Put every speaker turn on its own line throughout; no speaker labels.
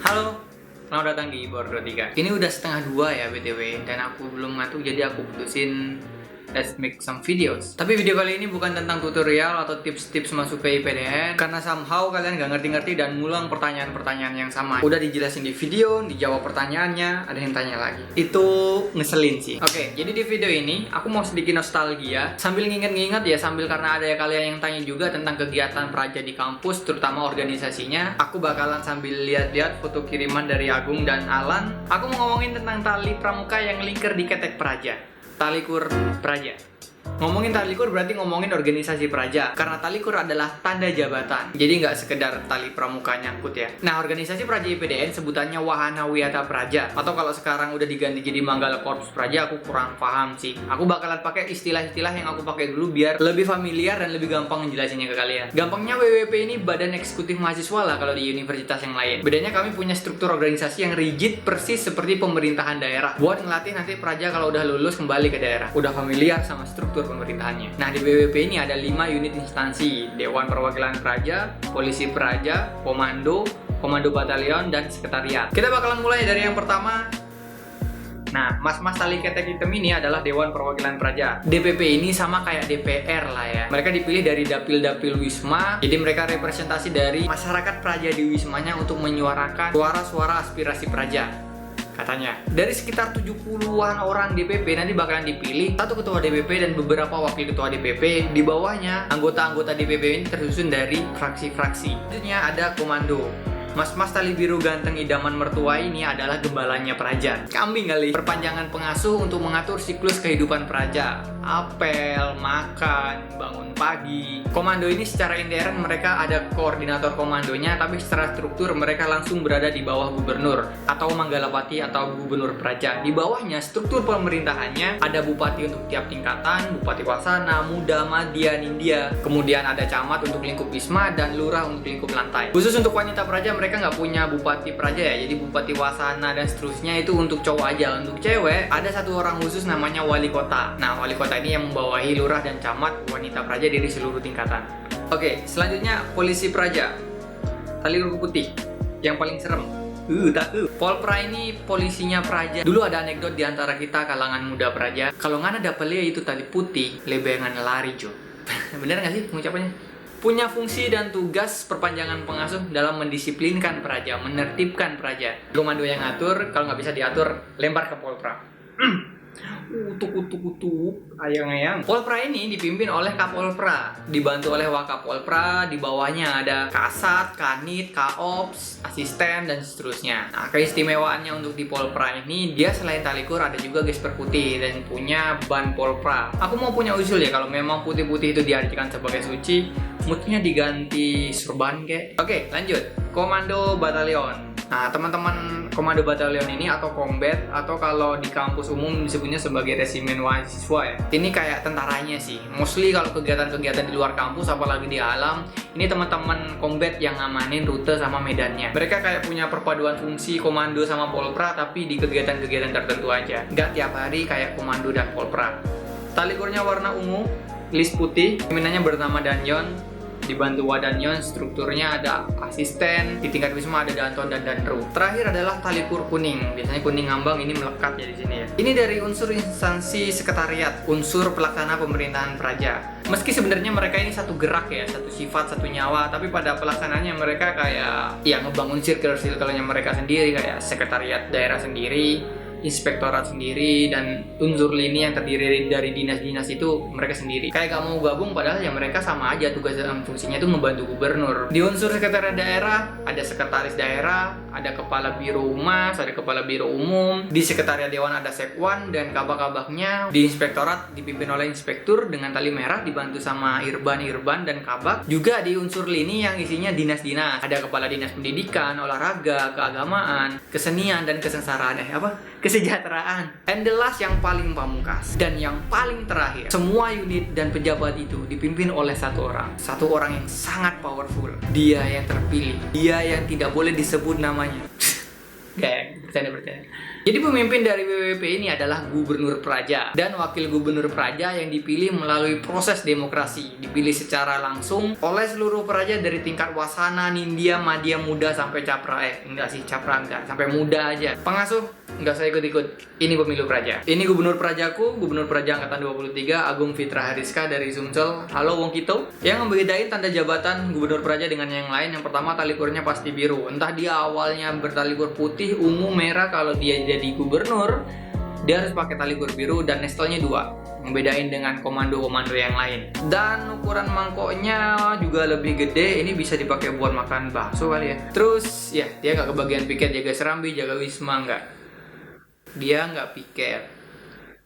Halo, selamat datang di Bor 23. Ini udah setengah 2 ya BTW, dan aku belum ngantuk jadi aku putusin let's make some videos. Tapi video kali ini bukan tentang tutorial atau tips-tips masuk ke IPDN, karena somehow kalian gak ngerti-ngerti dan ngulang pertanyaan-pertanyaan yang sama. Udah dijelasin di video, dijawab pertanyaannya, ada yang tanya lagi. Itu ngeselin sih. Oke, jadi di video ini aku mau sedikit nostalgia sambil nginget-nginget ya, sambil karena ada kalian yang tanya juga tentang kegiatan Praja di kampus, terutama organisasinya. Aku bakalan sambil lihat-lihat foto kiriman dari Agung dan Alan. Aku mau ngomongin tentang tali pramuka yang lingkar di ketek Praja. Talikur Praja. Ngomongin talikur berarti ngomongin organisasi Praja, karena talikur adalah tanda jabatan. Jadi nggak sekedar tali pramuka nyangkut ya. Nah, organisasi Praja IPDN sebutannya Wahana Wiyata Praja, atau kalau sekarang udah diganti jadi Manggala Korps Praja, aku kurang paham sih. Aku bakalan pakai istilah-istilah yang aku pakai dulu biar lebih familiar dan lebih gampang ngejelasinnya ke kalian. Gampangnya WWP ini Badan Eksekutif Mahasiswa lah kalau di universitas yang lain. Bedanya kami punya struktur organisasi yang rigid persis seperti pemerintahan daerah, buat ngelatih nanti Praja kalau udah lulus kembali ke daerah. Udah familiar sama struktur pemerintahannya. Nah, di BWP ini ada 5 unit instansi: Dewan Perwakilan Praja, Polisi Praja, Komando Batalion, dan Sekretariat. Kita bakalan mulai dari yang pertama. Nah, mas-mas tali ketek hitam ini adalah Dewan Perwakilan Praja. DPP ini sama kayak DPR lah ya. Mereka dipilih dari dapil-dapil Wisma. Jadi mereka representasi dari masyarakat Praja di Wismanya untuk menyuarakan suara-suara aspirasi Praja. Katanya, dari sekitar 70-an orang DPP nanti bakalan dipilih satu ketua DPP dan beberapa wakil ketua DPP. Di bawahnya, anggota-anggota DPP ini tersusun dari fraksi-fraksi. Selanjutnya ada komando. Mas-mas tali biru ganteng idaman mertua ini adalah gembalanya Praja. Kambing kali. Perpanjangan pengasuh untuk mengatur siklus kehidupan Praja. Apel, makan, bangun pagi. Komando ini secara intern mereka ada koordinator komandonya, tapi secara struktur mereka langsung berada di bawah gubernur atau Manggalapati atau gubernur Praja. Di bawahnya struktur pemerintahannya ada bupati untuk tiap tingkatan, bupati Wasana, Muda, Madya, Nindya. Kemudian ada camat untuk lingkup Wisma dan lurah untuk lingkup lantai. Khusus untuk wanita Praja mereka nggak punya bupati Praja ya, jadi bupati Wasana dan seterusnya itu untuk cowok aja. Untuk cewek ada satu orang khusus namanya wali kota. Nah, wali kota ini yang membawahi lurah dan camat wanita Praja dari seluruh tingkatan. Oke, selanjutnya polisi Praja. Tali ruku putih yang paling serem. Takut. Polpra ini polisinya Praja. Dulu ada anekdot di antara kita kalangan muda Praja. Kalau nggak ada pele itu tali putih, lebengan lari jo. Bener nggak sih pengucapannya? Punya fungsi dan tugas perpanjangan pengasuh dalam mendisiplinkan Praja, menertibkan Praja. Komando yang ngatur, kalau nggak bisa diatur, lempar ke Polpra. Utuk, ayang-ayang. Polpra ini dipimpin oleh Kapolpra, dibantu oleh Wakapolpra, di bawahnya ada Kasat, Kanit, Kaops, asisten, dan seterusnya. Nah, keistimewaannya untuk di Polpra ini, dia selain talikur ada juga gesper putih dan punya ban Polpra. Aku mau punya usul ya, kalau memang putih-putih itu diartikan sebagai suci, moodnya diganti surban kek. Oke, lanjut. Komando Batalion. Nah, teman-teman komando batalion ini atau combat, atau kalau di kampus umum disebutnya sebagai resimen mahasiswa ya. Ini kayak tentaranya sih. Mostly kalau kegiatan-kegiatan di luar kampus, apalagi di alam, ini teman-teman combat yang ngamanin rute sama medannya. Mereka kayak punya perpaduan fungsi komando sama polpra, tapi di kegiatan-kegiatan tertentu aja. Nggak tiap hari kayak komando dan polpra. Talikurnya warna ungu, list putih, pimpinannya bernama Danyon. Dibantu Wadanyon, strukturnya ada asisten, di tingkat Wisma ada Danton dan Danru. Terakhir adalah talikur kuning, biasanya kuning ngambang, ini melekat ya di sini ya. Ini dari unsur instansi sekretariat, unsur pelaksana pemerintahan Praja. Meski sebenarnya mereka ini satu gerak ya, satu sifat, satu nyawa, tapi pada pelaksanaannya mereka kayak ya ngebangun circle-circle-nya mereka sendiri, kayak sekretariat daerah sendiri, inspektorat sendiri, dan unsur lini yang terdiri dari dinas-dinas itu mereka sendiri. Kayak gak mau gabung padahal ya mereka sama aja, tugas dan fungsinya itu membantu gubernur. Di unsur sekretariat daerah ada sekretaris daerah, ada kepala biro humas, ada kepala biro umum. Di sekretariat dewan ada sekwan dan kabak-kabaknya. Di inspektorat dipimpin oleh inspektur dengan tali merah dibantu sama irban dan kabak. Juga di unsur lini yang isinya dinas-dinas, ada kepala dinas pendidikan, olahraga, keagamaan, kesenian, dan kesengsaraan. Kesejahteraan. And the last yang paling pamungkas dan yang paling terakhir, semua unit dan pejabat itu dipimpin oleh satu orang yang sangat powerful. Dia yang terpilih, dia yang tidak boleh disebut namanya. Gak, bercanda. Jadi pemimpin dari WWP ini adalah Gubernur Praja dan Wakil Gubernur Praja yang dipilih melalui proses demokrasi. Dipilih secara langsung oleh seluruh praja dari tingkat wasana, nindya, madya, muda sampai capra. Capra enggak, sampai muda aja. Pengasuh enggak saya ikut-ikut. Ini pemilu praja. Ini Gubernur Prajaku, Gubernur Praja Angkatan 23, Agung Fitra Hariska dari Sumsel. Halo Wong Kito. Yang membedain tanda jabatan Gubernur Praja dengan yang lain, yang pertama tali kurnya pasti biru. Entah dia awalnya bertali kur putih, ungu, merah, kalau dia jadi gubernur dia harus pakai tali kur biru dan nestelnya 2, membedain dengan komando-komando yang lain. Dan ukuran mangkoknya juga lebih gede, ini bisa dipakai buat makan bakso kali ya. Terus ya dia nggak kebagian piket, jaga Serambi, jaga Wisma nggak. Dia nggak piket.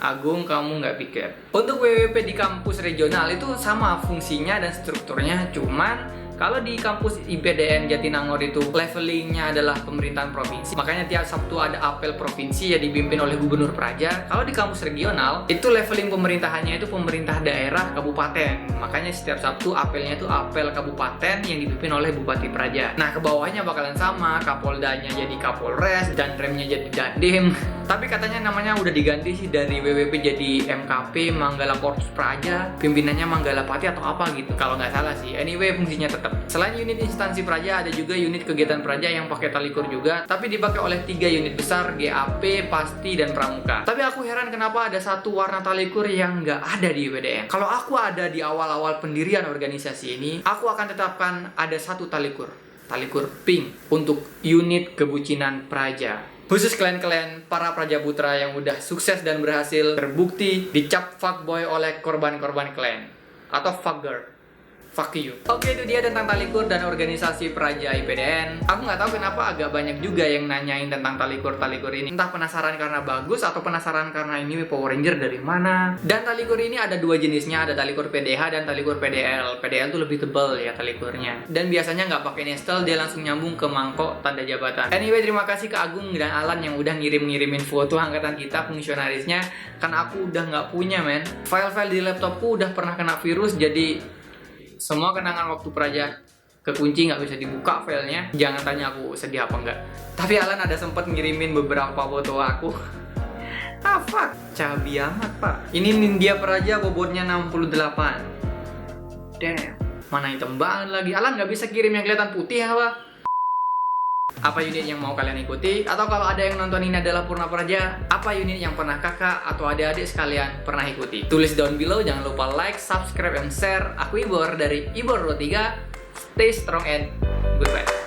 Agung, kamu nggak piket. Untuk WWP di kampus regional itu sama fungsinya dan strukturnya, cuman kalau di kampus IPDN Jatinangor itu levelingnya adalah pemerintahan provinsi, makanya tiap Sabtu ada apel provinsi ya dipimpin oleh Gubernur Praja. Kalau di kampus regional itu leveling pemerintahannya itu pemerintah daerah kabupaten, makanya setiap Sabtu apelnya itu apel kabupaten yang dipimpin oleh Bupati Praja. Nah ke bawahnya bakalan sama, Kapoldanya jadi Kapolres dan remnya jadi Dandim. Tapi katanya namanya udah diganti sih dari WWP jadi MKP Manggala Korps Praja, pimpinannya Manggala Pati atau apa gitu kalau nggak salah sih. Anyway fungsinya tetap. Selain unit instansi Praja, ada juga unit kegiatan Praja yang pakai tali kur juga, tapi dipakai oleh 3 unit besar, GAP, Pasti, dan Pramuka. Tapi aku heran kenapa ada satu warna tali kur yang nggak ada di IPDN. Kalau aku ada di awal-awal pendirian organisasi ini, aku akan tetapkan ada satu tali kur pink untuk unit kebucinan Praja. Khusus kalian-kalian para Praja Putra yang udah sukses dan berhasil terbukti dicap fuckboy oleh korban-korban klan atau fuckgirl. Fuck you. Oke, itu dia tentang tali kur dan organisasi Praja IPDN. Aku nggak tahu kenapa agak banyak juga yang nanyain tentang tali kur ini. Entah penasaran karena bagus atau penasaran karena ini Power Ranger dari mana. Dan tali kur ini ada 2 jenisnya, ada tali kur PDH dan tali kur PDL. PDL tuh lebih tebal ya tali kurnya. Dan biasanya nggak pakai nestel, dia langsung nyambung ke mangkok tanda jabatan. Anyway, terima kasih ke Agung dan Alan yang udah ngirimin foto angkatan kita fungsionarisnya. Kan aku udah nggak punya men. File-file di laptopku udah pernah kena virus, jadi semua kenangan waktu Praja kekunci, nggak bisa dibuka filenya. Jangan tanya aku sedih apa enggak. Tapi Alan ada sempet ngirimin beberapa foto aku. Fuck, cabi amat pak. Ini Nindya Praja bobotnya 68. Damn, mana hitam banget lagi. Alan nggak bisa kirim yang kelihatan putih apa? Apa unit yang mau kalian ikuti? Atau kalau ada yang nonton ini adalah Purna Praja, apa unit yang pernah kakak atau adik-adik sekalian pernah ikuti? Tulis down below, jangan lupa like, subscribe, and share. Aku Ibor dari Ibor 23. Stay strong and goodbye.